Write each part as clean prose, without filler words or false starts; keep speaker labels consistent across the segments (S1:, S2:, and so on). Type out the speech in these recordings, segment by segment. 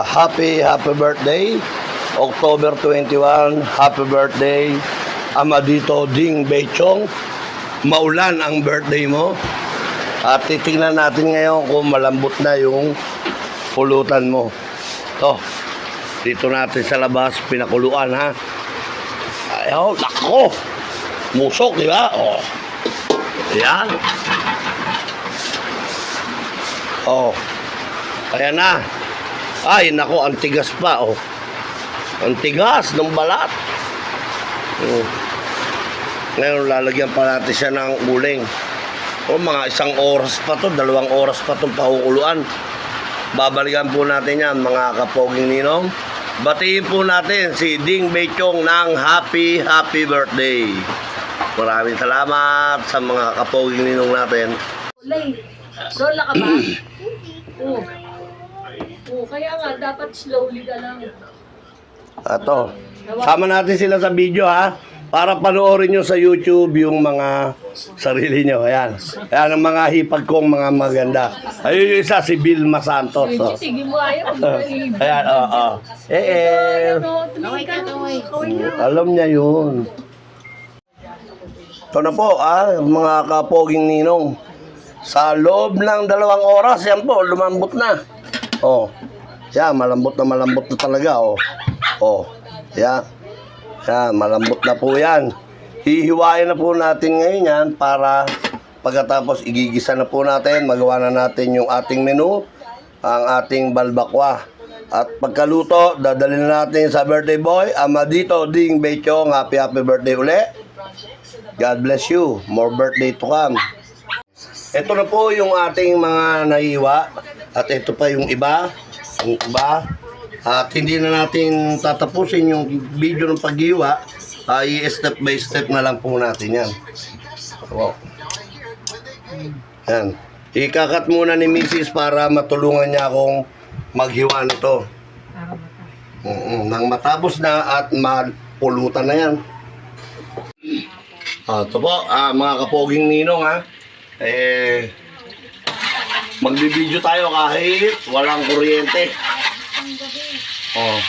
S1: Happy birthday, October 21, happy birthday, Amadito Ding Bechong. Maulan ang birthday mo. At titingnan natin ngayon kung malambot na yung pulutan mo. To, dito natin sa labas, pinakuluan ha. Ayaw, lako! Musok, di ba? Oh. Ayan. Oh. Ayan na. Ay, nako, ang tigas pa, oh. Ang tigas ng balat. Ngayon, lalagyan pa natin siya ng uling. O, mga 1 oras pa to, 2 oras pa itong pakukuluan. Babalikan po natin yan, mga kapoging ninong. Batiin po natin si Ding Bechong ng happy birthday. Maraming salamat sa mga kapoging ninong natin.
S2: Rola ka ba? Oo. Oo, kaya nga, dapat slowly ka lang.
S1: Ato. Sama natin sila sa video ha. Para panoorin nyo sa YouTube yung mga sarili nyo. Ayan. Ayan ang mga hipag kong mga maganda. Ayun yung isa, si Vilma Santos. Oh.
S2: Sige mo ayaw.
S1: Ayan, oo. Alam niya yun. Ito na po, mga kapoging ninong. Sa loob ng 2 oras, yan po, lumambot na. Oh. Yan, malambot na talaga, oh. Oh. Yan. Yan, malambot na po yan. Hihiwain na po natin ngayon yan para pagkatapos igigisa na po natin, magawa na natin yung ating menu, ang ating balbakwa. At pagkaluto, dadalhin na natin sa birthday boy, Amadito Ding Bechong. Happy birthday uli. God bless you. More birthday to come. Ito na po yung ating mga nahiwa. At ito pa yung iba. Yung iba. At hindi na natin tatapusin yung video ng paghiwa. Step by step na lang po natin yan. Wow. Yan. Ikakat muna ni Mrs. para matulungan niya akong maghiwa nito. Nang matapos na at mapulutan na yan. Ito po, mga kapoging ninong ha. Magbibideo tayo kahit walang kuryente. Oh.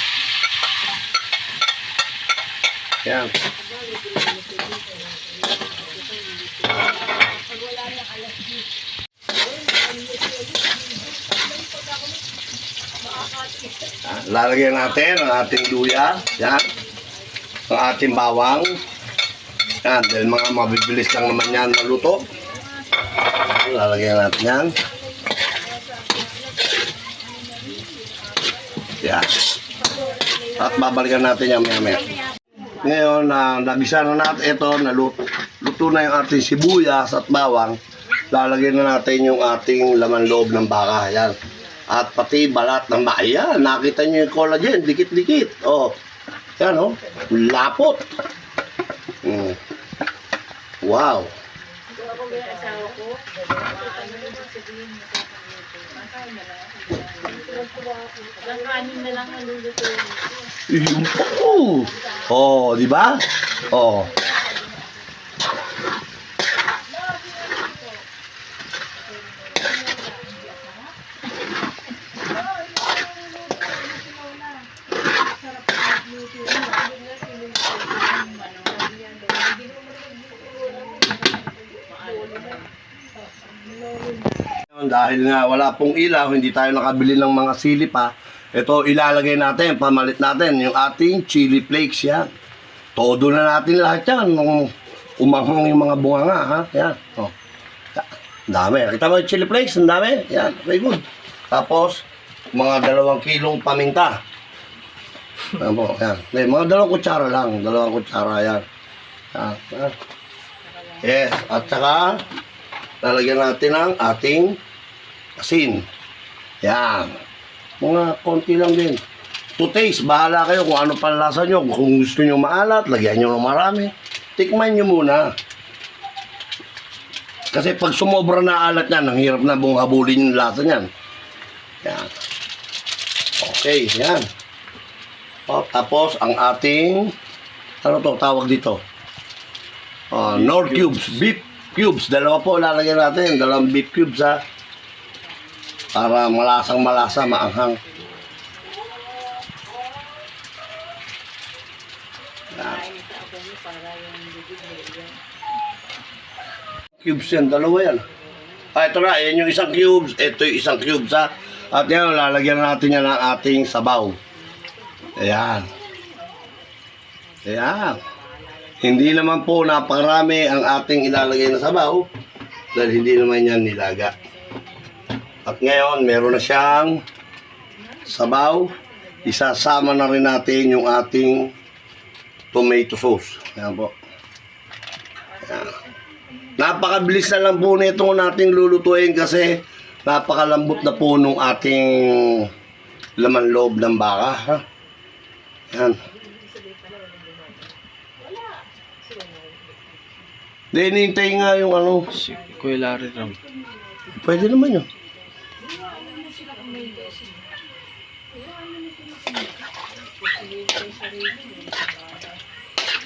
S1: Yan. Lalagyan natin ang ating luya. Yan. Ang ating bawang. Yan. Dahil mga mabibilis lang naman yan maluto. Lalagyan natin yan. Yan. At babalikan natin yan maya-maya. Ngayon, nagisa na natin ito, luto na yung ating sibuyas at bawang. Lalagyan na natin yung ating laman loob ng baka. Yan. At pati balat ng baka. Yan. Nakita nyo yung collagen. Dikit-dikit. Oh. Yan, oh. Lapot. Wow. Oh, di ba? Oh. Dahil nga wala pong ilaw, hindi tayo nakabili ng mga sili pa. Ito ilalagay natin, pamalit natin yung ating chili flakes yan. Todo na natin lahat yan nung umanghang yung mga bunganga ha. Yan. Oh. Dami. Kita mo yung chili flakes? Ang dami. Yan. Very good. Tapos mga 2 kilong paminta. Yan po. Yan. Mga 2 kutsara lang. 2 kutsara yan. Yan. Yan. Yes. At saka lalagyan natin ang ating asin. Yan. Mga konti lang din. To taste, bahala kayo kung ano panlasa nyo. Kung gusto nyo maalat, lagyan nyo ng marami. Tikman nyo muna. Kasi pag sumobra na alat yan, ang hirap na buong habulin yung lasa nyan. Yan. Okay, yan. O, tapos, ang ating, ano to, tawag dito? Nor cubes, beef cubes. 2 po lalagyan natin. 2 beef cubes ha. Para malasang malasa, maanghang.
S2: Kain sa ako niyo para yung bibig mo yan.
S1: Cubes yan, dalawa yan. Ito na, yan yung isang cubes. Ito yung isang cubes, ha. At yan, lalagyan natin yan ng ating sabaw. Ayan. Ayan. Hindi naman po napakarami ang ating ilalagay na sabaw dahil hindi naman yan nilaga. At ngayon, meron na siyang sabaw. Isasama na rin natin yung ating tomato sauce. Ayan po. Ayan. Napakabilis na lang po nito nating lulutuin kasi napakalambot na po nung ating laman loob ng baka. Ha? Ayan. Hindi, hinihintay nga yung ano.
S3: Si Kuya Larry Ram.
S1: Pwede naman yun.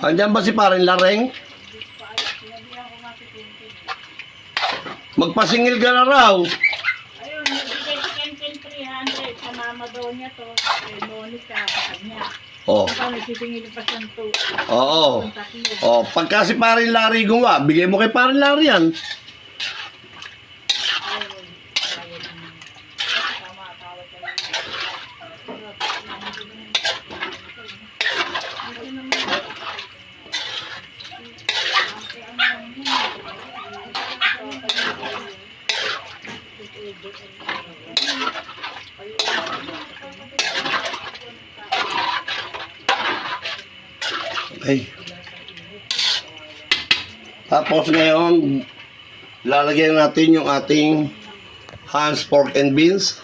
S1: Andiyan ba si Paring Lareng? Magpasingil ka na raw.
S2: Ayun, nagbigay si Kenken 300. Sa mama daw niya to. Kay Monica, sa kanya.
S1: Oh.
S2: Paano sisingilin pa siyang to?
S1: Oo.
S2: Kontakin mo.
S1: Oh, pagka si Paring Larry gumawa, bigay mo kay Paring Larry yan. Okay. Tapos ngayon, lalagyan natin yung ating Hans pork and beans.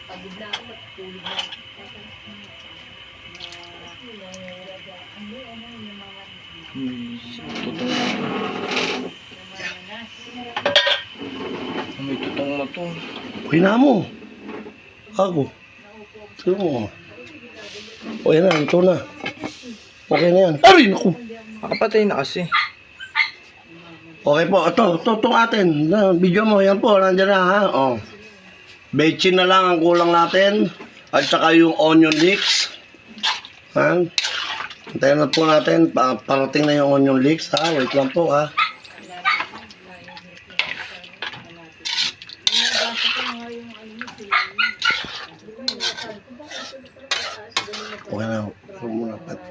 S2: Pagod na ako, matutulog na ako.
S3: Tutong may tutong na to.
S1: Okay na mo. Ako. Sino mo? O yan na, ito na. Okay na yan. Ay, naku.
S3: Nakapatay na kasi.
S1: Okay po, itong atin. Video mo, yan po, nandiyan na ha. Oh. Bechin na lang ang kulang natin. At saka yung onion leeks. Ha? Hintayin na po natin. Parating na yung onion leeks ha. Wait lang po ha. Okay na. Huwag muna pat.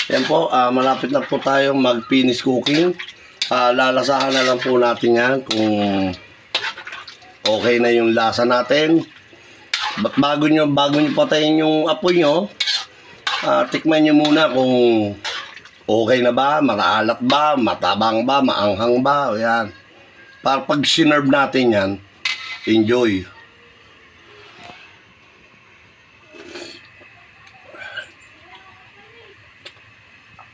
S1: Yan po, malapit na po tayong mag-finish cooking. Lalasahan na lang po natin yan kung okay na yung lasa natin. Bago nyo patayin yung apoy nyo, tikman nyo muna kung okay na ba, maraalat ba, matabang ba, maanghang ba, yan. Para pag sinerve natin yan, enjoy.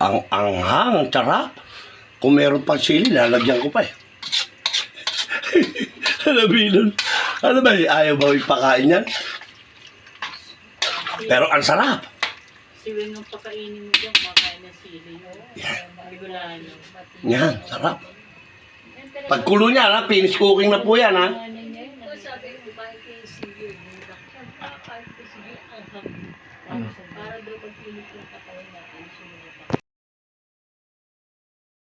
S1: Ang anghang, ang sarap. Kung meron pang sili, lalagyan ko pa eh. Ano ba, ayaw ba ipakain yan? Pero ang sarap.
S2: Si Win, nung pakainin mo dyan, kumakain ng sili. Bigulano.
S1: Yan, sarap. Pagkulo niya, ha, finish cooking na po yan, ha.
S2: Sabi ko, kahit yung sili, kahit yung sili, ang hapon. Para daw pag-pilit yung katawan natin, sili.